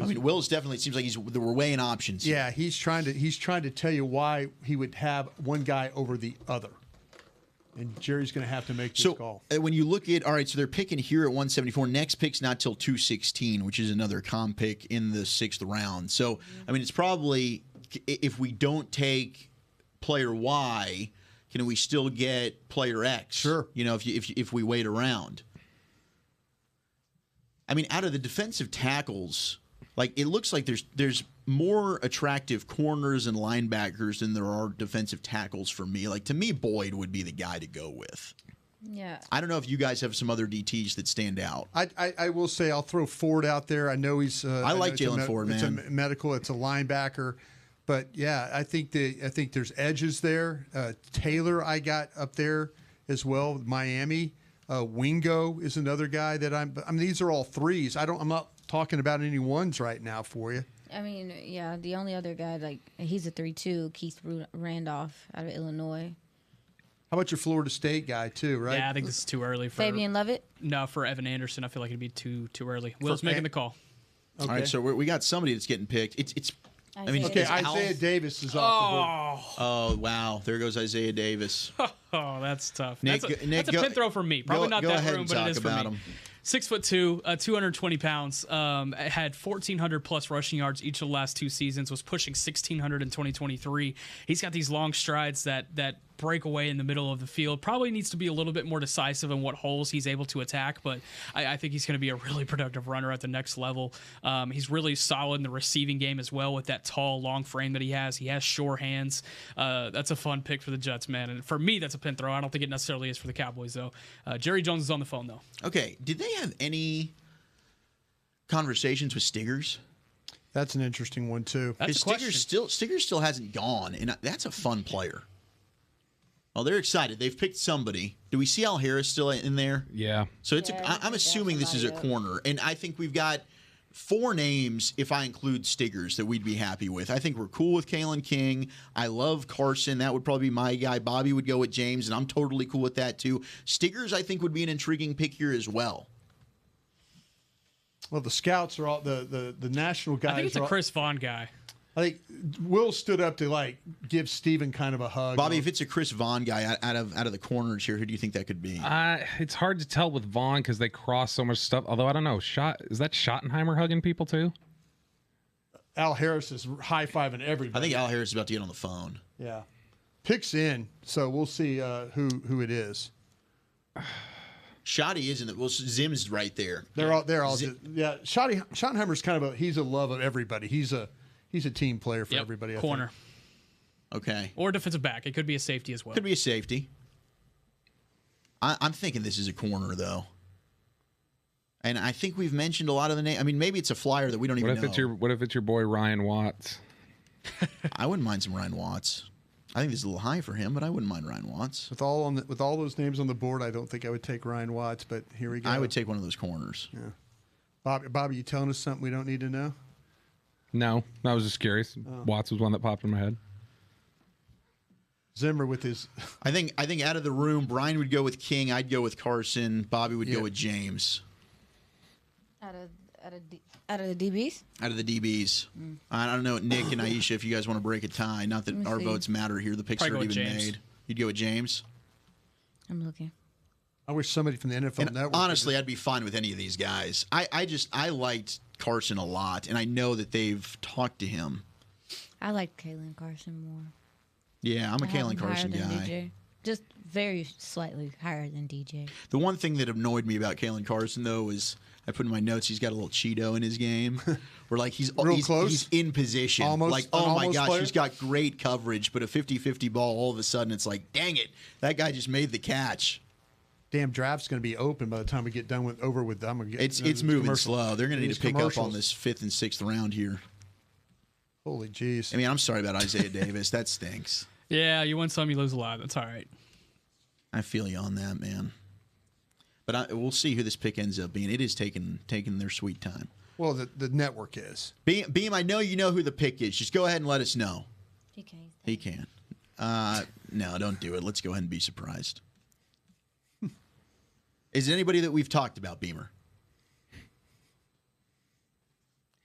I mean, Will's definitely seems like we're weighing options. Yeah, he's trying to tell you why he would have one guy over the other. And Jerry's going to have to make this call. When you look at, all right, so they're picking here at 174. Next pick's not till 216, which is another comp pick in the 6th round. So, I mean, it's probably, if we don't take player Y, can we still get player X? Sure. You know, if we wait around. I mean, out of the defensive tackles, like it looks like there's more attractive corners and linebackers than there are defensive tackles for me. Like, to me, Boyd would be the guy to go with. Yeah. I don't know if you guys have some other DTs that stand out. I will say I'll throw Ford out there. I know he's. I like Jalen Ford, man. It's a medical. It's a linebacker, but yeah, I think there's edges there. Taylor, I got up there as well. Miami. Wingo is another guy that I mean, these are all threes. I'm not talking about any ones right now for you. I mean, yeah, the only other guy, like, he's a 3-2, Keith Randolph out of Illinois. How about your Florida State guy, too, right? Yeah, I think this is too early for Fabian Lovett? No, for Evan Anderson. I feel like it'd be too early. Will's making the call. Okay. All right, so we got somebody that's getting picked. Isaiah Davis is off the board. Oh, wow. There goes Isaiah Davis. Oh, that's tough. Nick, that's a pin throw for me. Probably not that room, but it is for me. 6'2", 220 pounds. Had 1,400 plus rushing yards each of the last 2 seasons. Was pushing 1,600 in 2023. He's got these long strides that break away in the middle of the field. Probably needs to be a little bit more decisive in what holes he's able to attack, but I think he's going to be a really productive runner at the next level. He's really solid in the receiving game as well with that tall, long frame that he has. He has sure hands. That's a fun pick for the Jets, man. And for me, that's a pin throw. I don't think it necessarily is for the Cowboys, though. Jerry Jones is on the phone, though. Okay. Did they have any conversations with Stiggers? That's an interesting one, too. That's Stiggers still hasn't gone, and that's a fun player. Oh, they're excited. They've picked somebody. Do we see Al Harris still in there? Yeah. So I'm assuming this is a corner, and I think we've got 4 names, if I include Stiggers, that we'd be happy with. I think we're cool with Kalen King. I love Carson. That would probably be my guy. Bobby would go with James, and I'm totally cool with that too. Stiggers, I think, would be an intriguing pick here as well. Well, the scouts are all the national guys. I think it's a Chris Vaughn guy. I think Will stood up to give Steven kind of a hug. Bobby, if it's a Chris Vaughn guy out of the corners here, who do you think that could be? It's hard to tell with Vaughn because they cross so much stuff. Although I don't know, is that Schottenheimer hugging people too? Al Harris is high-fiving everybody. I think Al Harris is about to get on the phone. Yeah, picks in, so we'll see who it is. Shotty isn't it? Well, Zim's right there. They're all yeah. Schottenheimer's kind of he's a love of everybody. He's a team player for everybody. I corner. think. Okay. Or defensive back. It could be a safety as well. Could be a safety. I'm thinking this is a corner, though. And I think we've mentioned a lot of the names. I mean, maybe it's a flyer that we don't even know. What if it's your boy Ryan Watts? I wouldn't mind some Ryan Watts. I think this is a little high for him, but I wouldn't mind Ryan Watts. With all those names on the board, I don't think I would take Ryan Watts, but here we go. I would take one of those corners. Yeah. Bobby, you telling us something we don't need to know? No, I was just curious. Watts was one that popped in my head. Zimmer with his. I think out of the room, Brian would go with King. I'd go with Carson. Bobby would go with James. Out of the DBs? Out of the DBs. I don't know, Nick and Aisha, if you guys want to break a tie. Not that our votes matter here. The picks are even made. You'd go with James? I'm looking. I wish somebody from the NFL Network. Honestly, I'd be fine with any of these guys. I liked Carson a lot, and I know that they've talked to him. I like Kalen Carson more. Yeah, I'm a Kalen Carson guy. DJ. Just very slightly higher than DJ. The one thing that annoyed me about Kalen Carson, though, is I put in my notes he's got a little Cheeto in his game. Where he's close. He's in position. Almost, oh my gosh, player? He's got great coverage, but a 50-50 ball, all of a sudden it's like, dang it, that guy just made the catch. Damn draft's going to be open by the time we get done with I'm gonna get. It's moving slow. They're going to need to pick up on this 5th and 6th round here. Holy jeez. I mean, I'm sorry about Isaiah Davis. That stinks. Yeah, you win some, you lose a lot. That's all right. I feel you on that, man. But we'll see who this pick ends up being. It is taking their sweet time. Well, the network is. Beam, I know you know who the pick is. Just go ahead and let us know. He can. He can. No, don't do it. Let's go ahead and be surprised. Is it anybody that we've talked about, Beamer?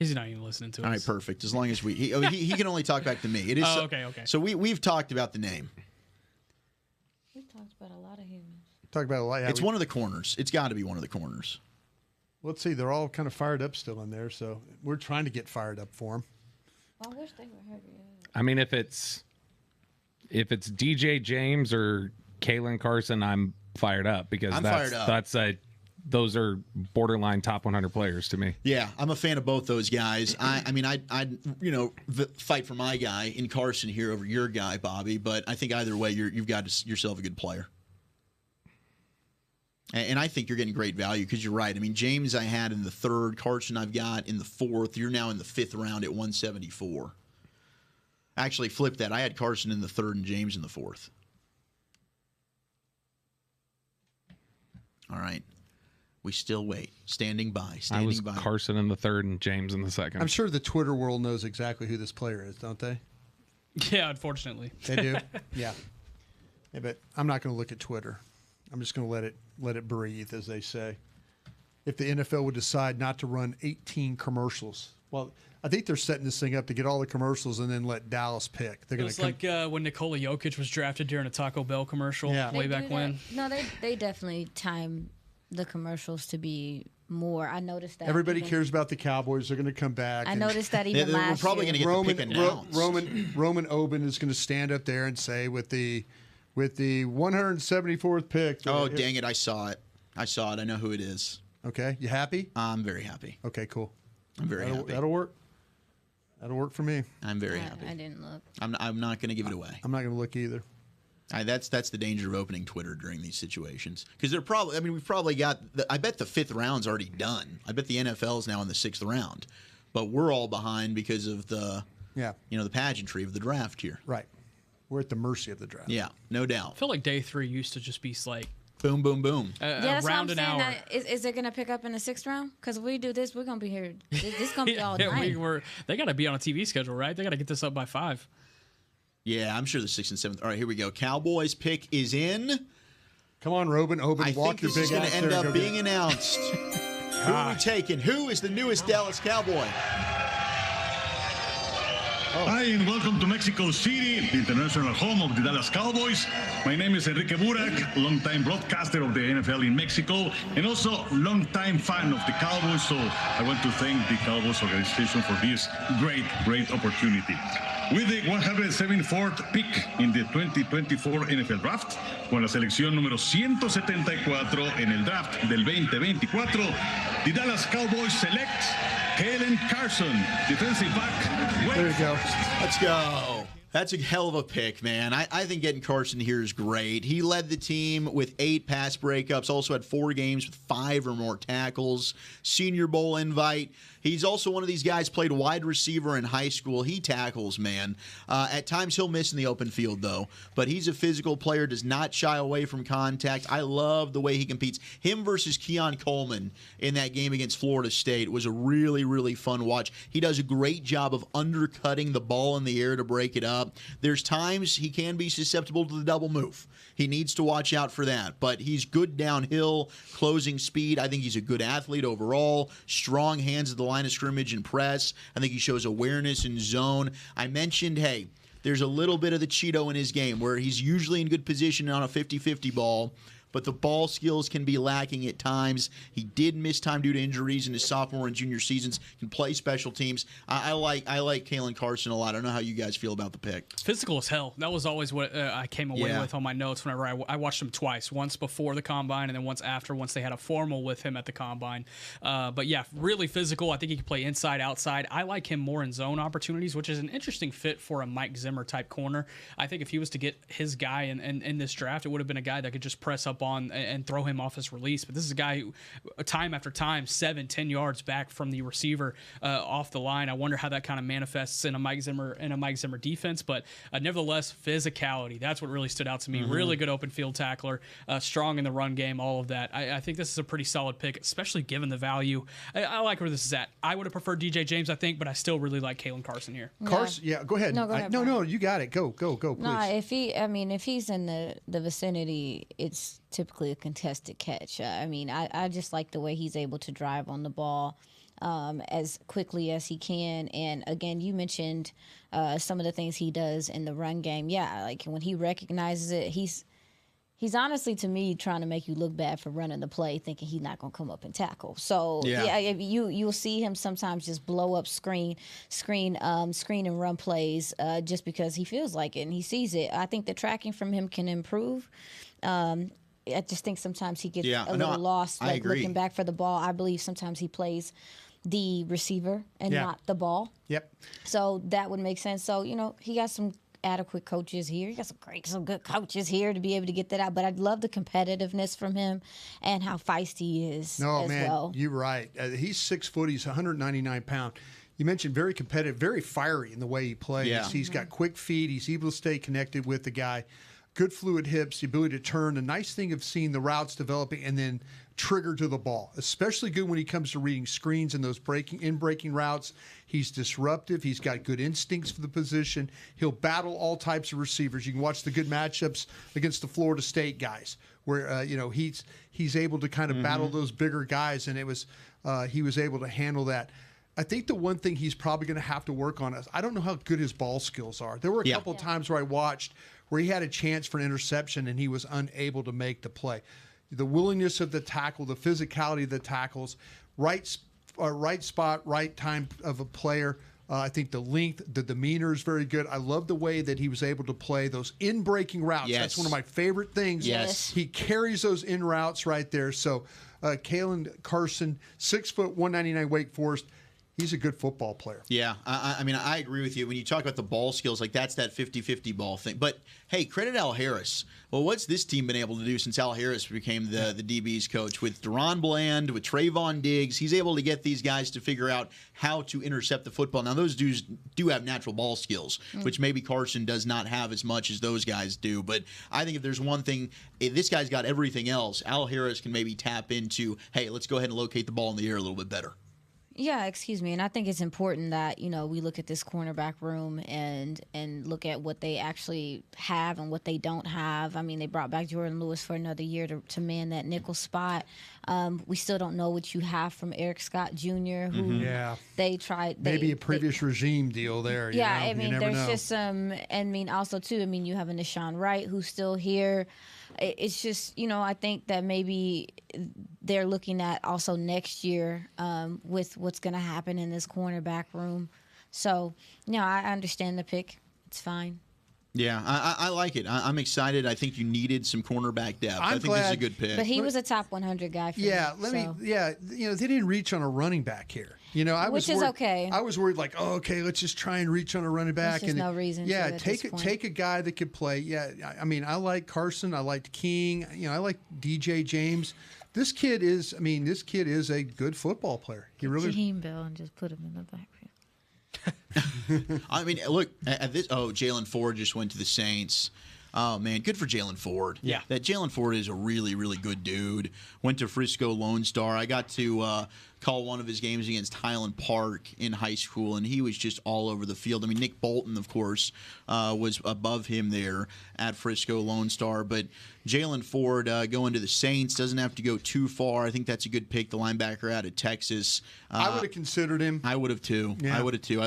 He's not even listening to us. All right, perfect. As long as he can only talk back to me. It is okay. So we've talked about the name. We've talked about a lot of humans. Talk about a lot. It's one of the corners. It's got to be one of the corners. Let's see. They're all kind of fired up still in there, so we're trying to get fired up for them. I wish they were heavier. I mean, if it's DJ James or Kalen Carson, I'm fired up because those are borderline top 100 players to me. Yeah, I'm a fan of both those guys. I'd fight for my guy in Carson here over your guy, Bobby. But I think either way, you've got yourself a good player. And I think you're getting great value because you're right. I mean, James I had in the 3rd, Carson I've got in the 4th. You're now in the 5th round at 174. Actually, flip that. I had Carson in the 3rd and James in the 4th. All right. We still wait. Standing by. I was Carson in the 3rd and James in the 2nd. I'm sure the Twitter world knows exactly who this player is, don't they? Yeah, unfortunately. They do? Yeah, but I'm not going to look at Twitter. I'm just going to let it breathe, as they say. If the NFL would decide not to run 18 commercials, well, I think they're setting this thing up to get all the commercials and then let Dallas pick. They're It was like when Nikola Jokic was drafted during a Taco Bell commercial way back when. No, they definitely time the commercials to be more. I noticed that. Everybody cares about the Cowboys. They're going to come back. I noticed that even last year. We're probably going to get the pick announced. Roman Oben is going to stand up there and say with the 174th pick. Oh, dang it. I saw it. I know who it is. Okay. You happy? I'm very happy. Okay, cool. I'm very happy. That'll work. That'll work for me. I'm very happy. I didn't look. I'm not going to give it away. I'm not going to look either. That's the danger of opening Twitter during these situations because they're probably. I mean, we've probably got. I bet the 5th round's already done. I bet the NFL's now in the 6th round, but we're all behind because of the the pageantry of the draft here. Right. We're at the mercy of the draft. Yeah, no doubt. I feel like day 3 used to just be like boom, boom, boom. That's around what an I'm saying. hour. Is it going to pick up in the 6th round? Because if we do this, we're going to be here. This is going to be all night. They got to be on a TV schedule, right? They got to get this up by 5. Yeah, I'm sure the 6th and 7th. All right, here we go. Cowboys pick is in. Come on, Oben, walk your big ass. I think this is going to end up being announced. Who are we taking? Who is the newest Dallas Cowboy? Hi, and welcome to Mexico City, the international home of the Dallas Cowboys. My name is Enrique Burak, longtime broadcaster of the NFL in Mexico, and also longtime fan of the Cowboys. So I want to thank the Cowboys organization for this great opportunity. With the 174th pick in the 2024 NFL Draft, con la selección número 174 en el draft del 2024, the Dallas Cowboys select Kalen Carson, defensive back. There you go. Let's go. That's a hell of a pick, man. I think getting Carson here is great. He led the team with 8 pass breakups, also had 4 games with 5 or more tackles, Senior Bowl invite. He's also one of these guys played wide receiver in high school. He tackles, man. At times he'll miss in the open field, though. But he's a physical player, does not shy away from contact. I love the way he competes. Him versus Keon Coleman in that game against Florida State was a really, really fun watch. He does a great job of undercutting the ball in the air to break it up. There's times he can be susceptible to the double move. He needs to watch out for that. But he's good downhill, closing speed. I think he's a good athlete overall. Strong hands at the line of scrimmage and press. I think he shows awareness in zone. I mentioned, hey, there's a little bit of the Cheeto in his game where he's usually in good position on a 50-50 ball, but the ball skills can be lacking at times. He did miss time due to injuries in his sophomore and junior seasons. Can play special teams. I like Kalen Carson a lot. I don't know how you guys feel about the pick. Physical as hell. That was always what I came away with on my notes whenever I watched him twice. Once before the combine and then once after, once they had a formal with him at the combine. But yeah, really physical. I think he can play inside, outside. I like him more in zone opportunities, which is an interesting fit for a Mike Zimmer type corner. I think if he was to get his guy in this draft, it would have been a guy that could just press up on and throw him off his release. But this is a guy who, time after time, 7-10 yards back from the receiver off the line. I wonder how that kind of manifests in a Mike Zimmer defense. But nevertheless, physicality. That's what really stood out to me. Mm-hmm. Really good open field tackler, strong in the run game, all of that. I think this is a pretty solid pick, especially given the value. I like where this is at. I would have preferred DJ James, I think, but I still really like Kalen Carson here. Carson, go ahead. No, go ahead. No, you got it. Go, please. No, if he's in the vicinity, it's typically a contested catch. I just like the way he's able to drive on the ball. as quickly as he can. And again, you mentioned some of the things he does in the run game. Yeah, like when he recognizes it, he's honestly, to me, trying to make you look bad for running the play, thinking he's not going to come up and tackle. So you'll see him sometimes just blow up screen and run plays just because he feels like it and he sees it. I think the tracking from him can improve. I just think sometimes he gets a little lost, like looking back for the ball. I believe sometimes he plays the receiver and not the ball. Yep. So that would make sense. So he got some adequate coaches here. You got some good coaches here to be able to get that out. But I love the competitiveness from him and how feisty he is. No, as man, well. You're right. He's 6 foot. He's 199 pounds. You mentioned very competitive, very fiery in the way he plays. Yeah. He's got quick feet. He's able to stay connected with the guy. Good fluid hips, the ability to turn. The nice thing of seeing the routes developing and then trigger to the ball, especially good when he comes to reading screens and those breaking routes. He's disruptive. He's got good instincts for the position. He'll battle all types of receivers. You can watch the good matchups against the Florida State guys where he's able to kind of battle those bigger guys, and he was able to handle that. I think the one thing he's probably going to have to work on is I don't know how good his ball skills are. There were a couple of times where I watched where he had a chance for an interception and he was unable to make the play. The willingness of the tackle, the physicality of the tackles, right spot, right time of a player. I think the length, the demeanor is very good. I love the way that he was able to play those in-breaking routes. Yes. That's one of my favorite things. Yes. He carries those in routes right there. So Kalen Carson, 6 foot, 199 Wake Forest. He's a good football player. Yeah, I mean, I agree with you. When you talk about the ball skills, like that's that 50-50 ball thing. But, hey, credit Al Harris. Well, what's this team been able to do since Al Harris became the DB's coach? With Deron Bland, with Trayvon Diggs, he's able to get these guys to figure out how to intercept the football. Now, those dudes do have natural ball skills, which maybe Carson does not have as much as those guys do. But I think if there's one thing, if this guy's got everything else, Al Harris can maybe tap into, hey, let's go ahead and locate the ball in the air a little bit better. Yeah, excuse me. And I think it's important that, we look at this cornerback room and look at what they actually have and what they don't have. I mean, they brought back Jordan Lewis for another year to man that nickel spot. We still don't know what you have from Eric Scott Jr., who they tried. Maybe a previous regime deal there. Yeah, I mean, there's just some, also, too, you have a Nashawn Wright who's still here. It's just, I think that maybe they're looking at also next year with what's going to happen in this cornerback room. So, I understand the pick. It's fine. Yeah, I like it. I'm excited. I think you needed some cornerback depth. I think this is a good pick. But he was a top 100 guy for me. They didn't reach on a running back here. Which is okay. I was worried, like, let's just try and reach on a running back. There's no reason. Yeah, take a guy that could play. Yeah, I mean, I like Carson. I liked King. I like DJ James. This kid is a good football player. He really. Jaheim Bell and just put him in the backfield. I mean, look at this. Oh, Jalen Ford just went to the Saints. Oh, man, good for Jalen Ford. Yeah. That Jalen Ford is a really, really good dude. Went to Frisco Lone Star. I got to call one of his games against Highland Park in high school, and he was just all over the field. I mean, Nick Bolton, of course, was above him there at Frisco Lone Star. But Jalen Ford going to the Saints doesn't have to go too far. I think that's a good pick, the linebacker out of Texas. I would have considered him. I would have, too. Yeah. I would have, too.